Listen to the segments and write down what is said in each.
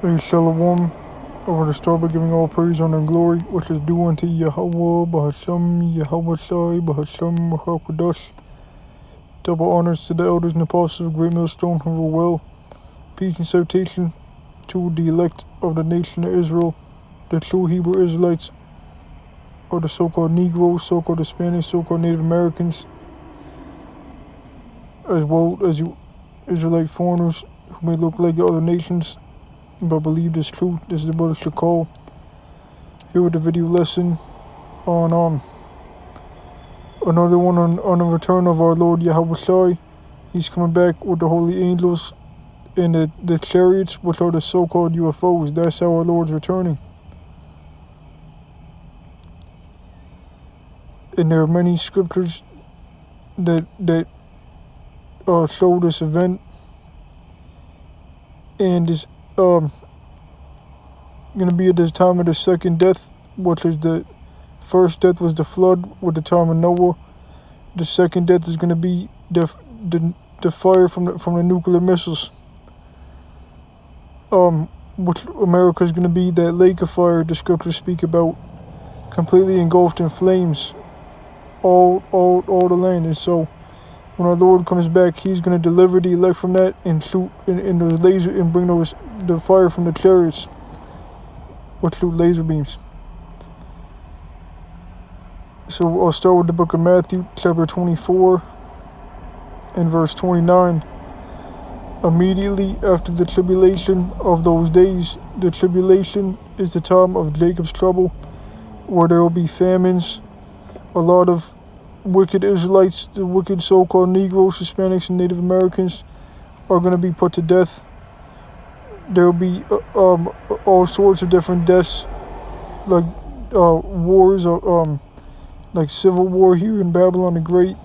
A shalom. I want to start by giving all praise, honor, and glory, which is due unto Yahweh, Bahasham, Yahawashi, Bahasham, Mahakodash. Double honors to the elders and apostles of Great Millstone who rule well. Peace and salutation to the elect of the nation of Israel. The true Hebrew Israelites are the so-called Negroes, so-called Hispanics, so-called Native Americans, as well as you Israelite foreigners who may look like other nations, but believe this truth. This is the brother Shakal. Here with the video lesson on another one on the return of our Lord Yahawashi. He's coming back with the holy angels and the chariots, which are the so-called UFOs. That's how our Lord's returning. And there are many scriptures that show this event, and is going to be at this time of the second death, which is the first death was the flood with the time of Noah. The second death is going to be the fire from the nuclear missiles, which America is going to be that lake of fire the scriptures speak about, completely engulfed in flames, all the land. And so when our Lord comes back, he's going to deliver the elect from that and shoot in those laser and bring the fire from the chariots, which shoot laser beams. So I'll start with the book of Matthew, chapter 24, and verse 29. Immediately after the tribulation of those days, the tribulation is the time of Jacob's trouble, where there will be famines. A lot of wicked Israelites, the wicked so-called Negroes, Hispanics, and Native Americans are going to be put to death. There will be all sorts of different deaths, like wars, like civil war here in Babylon the Great,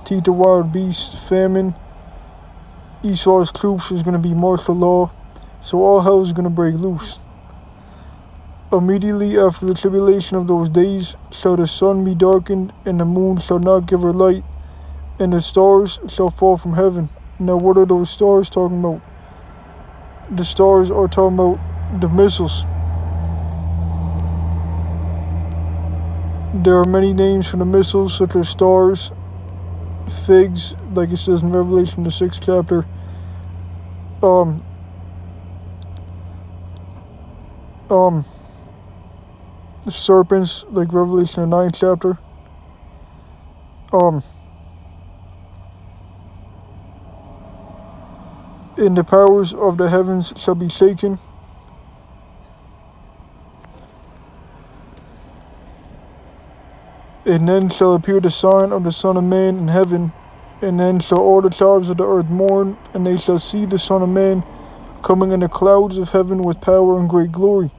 teeth of wild beasts, famine. Esau's troops is going to be martial law. So all hell is going to break loose. Immediately after the tribulation of those days shall the sun be darkened, and the moon shall not give her light, and the stars shall fall from heaven. Now what are those stars talking about? The stars are talking about the missiles. There are many names for the missiles, such as stars, figs, like it says in Revelation the 6th chapter, serpents, like Revelation the 9th chapter, and the powers of the heavens shall be shaken. And then shall appear the sign of the Son of Man in heaven, and then shall all the tribes of the earth mourn, and they shall see the Son of Man coming in the clouds of heaven with power and great glory.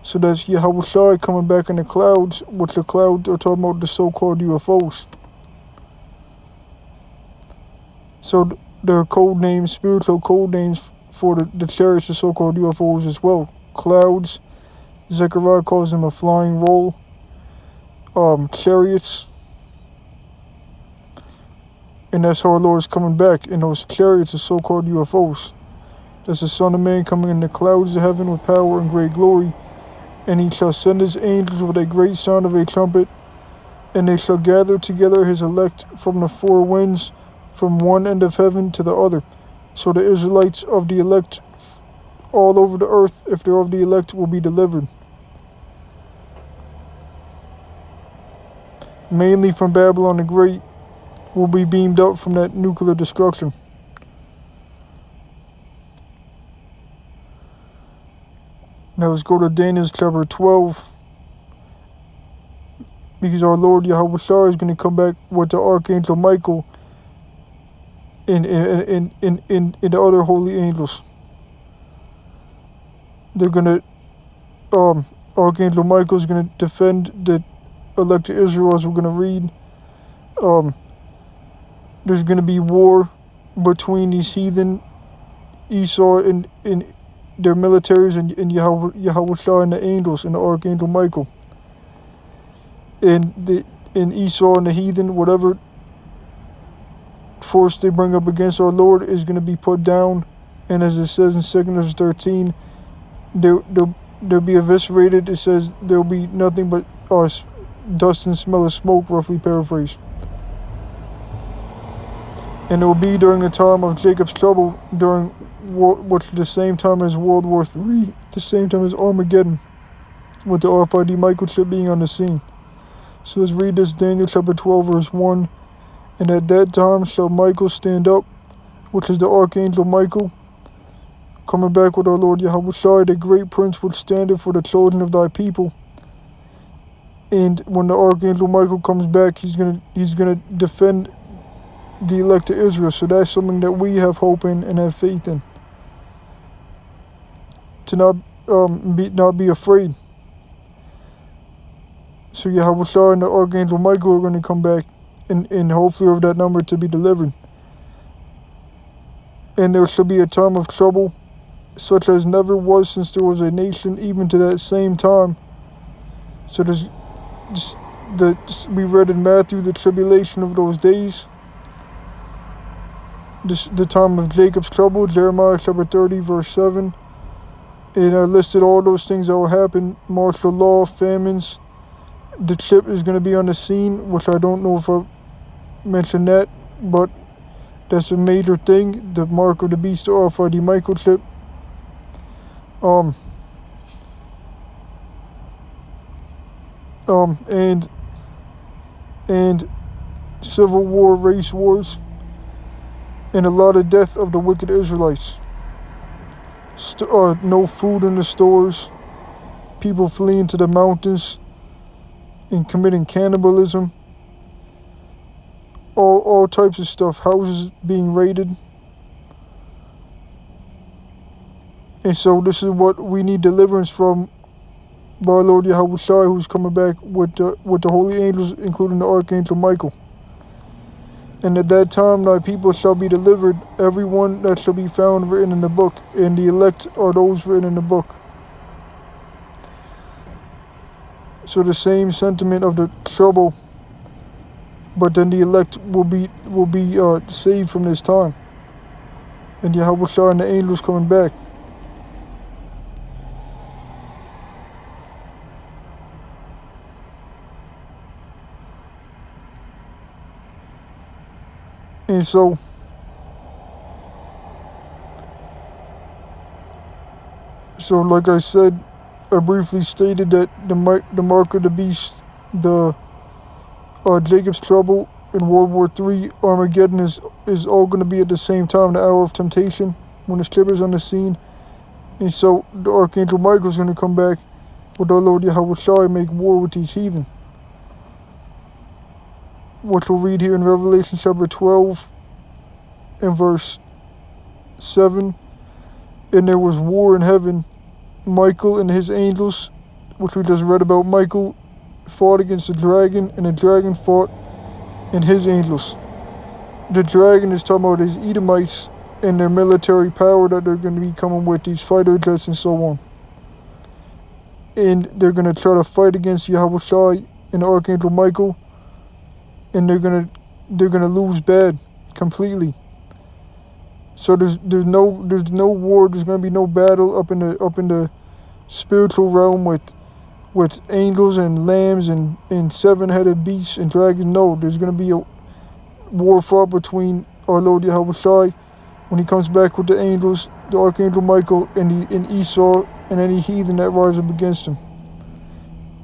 So that's Yahawashi coming back in the clouds, which the clouds are talking about the so-called UFOs. So there are code names, spiritual code names for the chariots, the so-called UFOs as well. Clouds, Zechariah calls them a flying roll. Chariots, and that's how our Lord is coming back. And those chariots are so-called UFOs. That's the Son of Man coming in the clouds of heaven with power and great glory. And he shall send his angels with a great sound of a trumpet, and they shall gather together his elect from the four winds, from one end of heaven to the other. So the Israelites of the elect all over the earth, if they're of the elect, will be delivered. Mainly from Babylon the Great, will be beamed up from that nuclear destruction. Now let's go to Daniel chapter 12, because our Lord Yahawashi is going to come back with the Archangel Michael and the other holy angels. They're going to, Archangel Michael is going to defend the elected Israel, as we're going to read. There's going to be war between these heathen, Esau and their militaries, and Yahawashi and the angels and the Archangel Michael. And Esau and the heathen, whatever force they bring up against our Lord is going to be put down. And as it says in 2 Kings 13, they'll be eviscerated. It says there'll be nothing but dust and smell of smoke, roughly paraphrased. And it will be during the time of Jacob's trouble, during which is the same time as World War III, the same time as Armageddon, with the RFID microchip being on the scene. So let's read this, Daniel chapter 12, verse 1. And at that time shall Michael stand up, which is the Archangel Michael, coming back with our Lord Yahawashi, the great prince, which standeth for the children of thy people. And when the Archangel Michael comes back, he's gonna defend the elect of Israel. So that's something that we have hope in and have faith in. To not be afraid. So Yahawashi and the Archangel Michael are going to come back, and hopefully of that number to be delivered. And there shall be a time of trouble, such as never was since there was a nation, even to that same time. So we read in Matthew the tribulation of those days. The time of Jacob's trouble, Jeremiah chapter 30, verse 7. And I listed all those things that will happen: martial law, famines. The chip is going to be on the scene, which I don't know if I mentioned that, but that's a major thing. The mark of the beast, the RFID microchip. And civil war, race wars, and a lot of death of the wicked Israelites. No food in the stores, people fleeing to the mountains and committing cannibalism, all types of stuff, houses being raided. And so this is what we need deliverance from by our Lord Yahawashi, who's coming back with the holy angels, including the Archangel Michael. And at that time thy people shall be delivered, every one that shall be found written in the book, and the elect are those written in the book. So the same sentiment of the trouble, but then the elect will be saved from this time. And Yahawashi and the angels coming back. And so like I said, I briefly stated that the mark of the beast, the Jacob's trouble, in World War III, Armageddon is all going to be at the same time, the hour of temptation, when the chip is on the scene. And so the Archangel Michael is going to come back with our Lord Yahawashi and make war with these heathen, which we'll read here in Revelation chapter 12 and verse 7. And there was war in heaven. Michael and his angels, which we just read about, Michael fought against the dragon, and the dragon fought and his angels. The dragon is talking about these Edomites and their military power that they're going to be coming with, these fighter jets and so on. And they're going to try to fight against Yahawashi and the Archangel Michael, and they're going to lose bad completely. So there's no war. There's going to be no battle up in the spiritual realm with angels and lambs and 7-headed beasts and dragons. No, there's going to be a war fought between our Lord Yahawashi when he comes back with the angels, the Archangel Michael, and Esau and any heathen that rise up against him.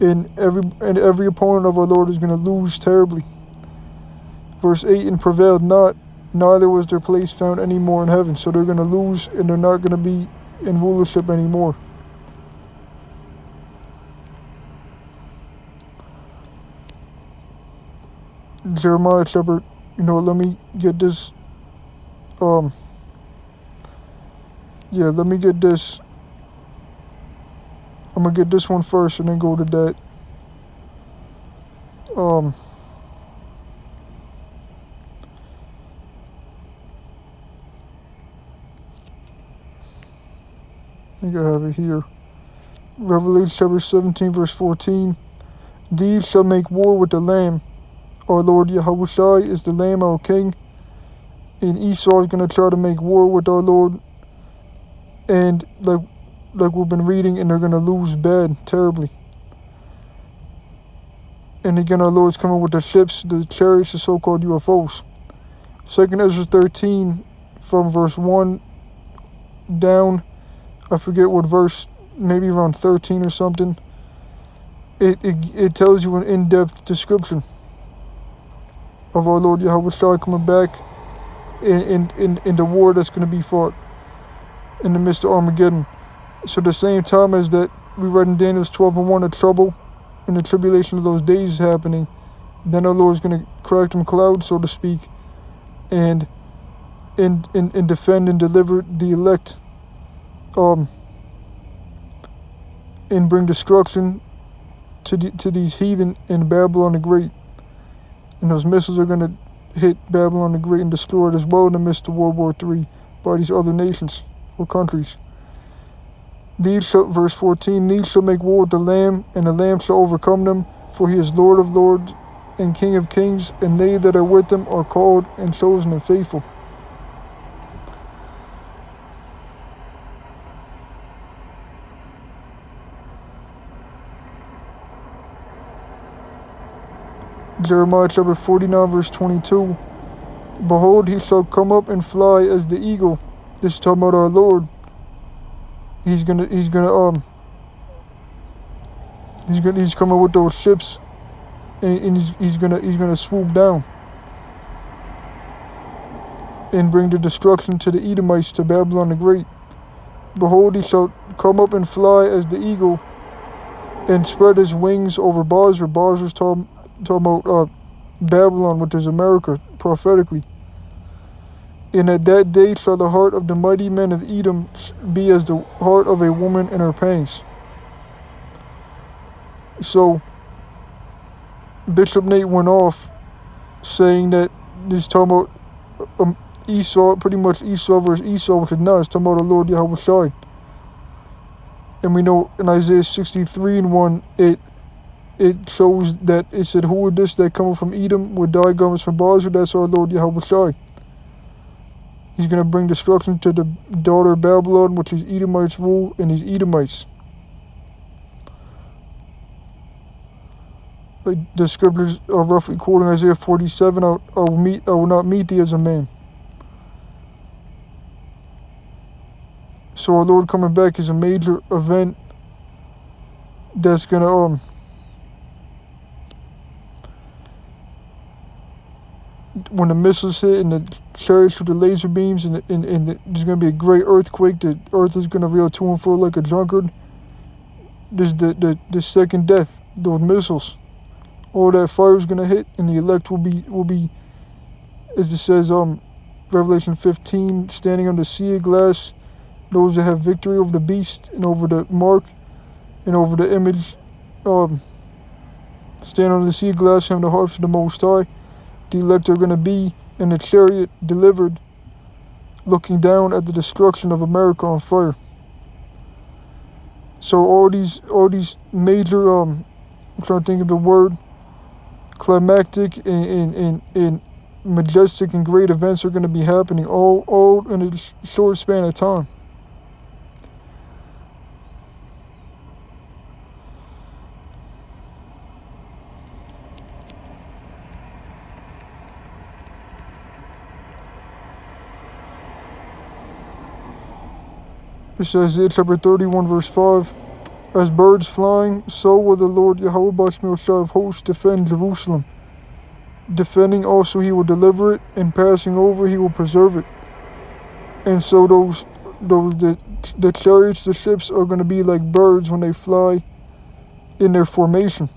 And every opponent of our Lord is going to lose terribly. Verse 8, and prevailed not, neither was their place found any more in heaven. So they're going to lose, and they're not going to be in rulership anymore. Jeremiah chapter, let me get this. Let me get this. I'm going to get this one first and then go to that. I think I have it here. Revelation chapter 17, verse 14. These shall make war with the Lamb. Our Lord Yahawashi is the Lamb, our King. And Esau is going to try to make war with our Lord. And like like we've been reading, and they're going to lose bad, terribly. And again, our Lord's coming with the ships, the chariots, the so-called UFOs. 2 Ezra 13, from verse 1 down, I forget what verse, maybe around 13 or something. It tells you an in-depth description of our Lord Yahawashi coming back in the war that's going to be fought in the midst of Armageddon. So the same time as that we read in Daniel's 12:1, the trouble and the tribulation of those days is happening, then our Lord is going to crack them clouds, so to speak, and defend and deliver the elect, and bring destruction to these heathen in Babylon the Great. And those missiles are going to hit Babylon the Great and destroy it as well in the midst of World War III by these other nations or countries. Verse 14, these shall make war with the Lamb, and the Lamb shall overcome them, for he is Lord of lords and King of kings, and they that are with him are called and chosen and faithful. Jeremiah chapter 49 verse 22. Behold, he shall come up and fly as the eagle. This is talking about our Lord. He's coming with those ships, and he's gonna swoop down and bring the destruction to the Edomites, to Babylon the Great. Behold, he shall come up and fly as the eagle, and spread his wings over Basra. Basra's talking about Babylon, which is America, prophetically. And at that day shall the heart of the mighty men of Edom be as the heart of a woman in her pangs. So Bishop Nate went off saying that this is talking about Esau, pretty much Esau versus Esau, which is not. It's talking about the Lord Yahawashi. And we know in Isaiah 63:1, it shows that it said, who is this that cometh from Edom with dyed garments from Basra? That's our Lord Yahawashi. He's going to bring destruction to the daughter of Babylon, which is Edomites rule, and these Edomites. The scriptures are roughly quoting Isaiah 47, I will not meet thee as a man. So our Lord coming back is a major event that's going to when the missiles hit and the chariots shoot the laser beams, and there's going to be a great earthquake. The earth is going to reel to and fro like a drunkard. There's the second death, those missiles. All that fire is going to hit, and the elect will be, as it says, Revelation 15, standing on the sea of glass. Those that have victory over the beast and over the mark and over the image, stand on the sea of glass, having the hearts of the Most High. The elect are going to be in the chariot delivered, looking down at the destruction of America on fire. So all these major, I'm trying to think of the word, climactic and majestic and great events are going to be happening all in a short span of time. It says Isaiah chapter 31 verse 5, as birds flying, so will the Lord Yahawashi of hosts defend Jerusalem. Defending also he will deliver it, and passing over he will preserve it. And so the chariots, the ships are going to be like birds when they fly in their formation.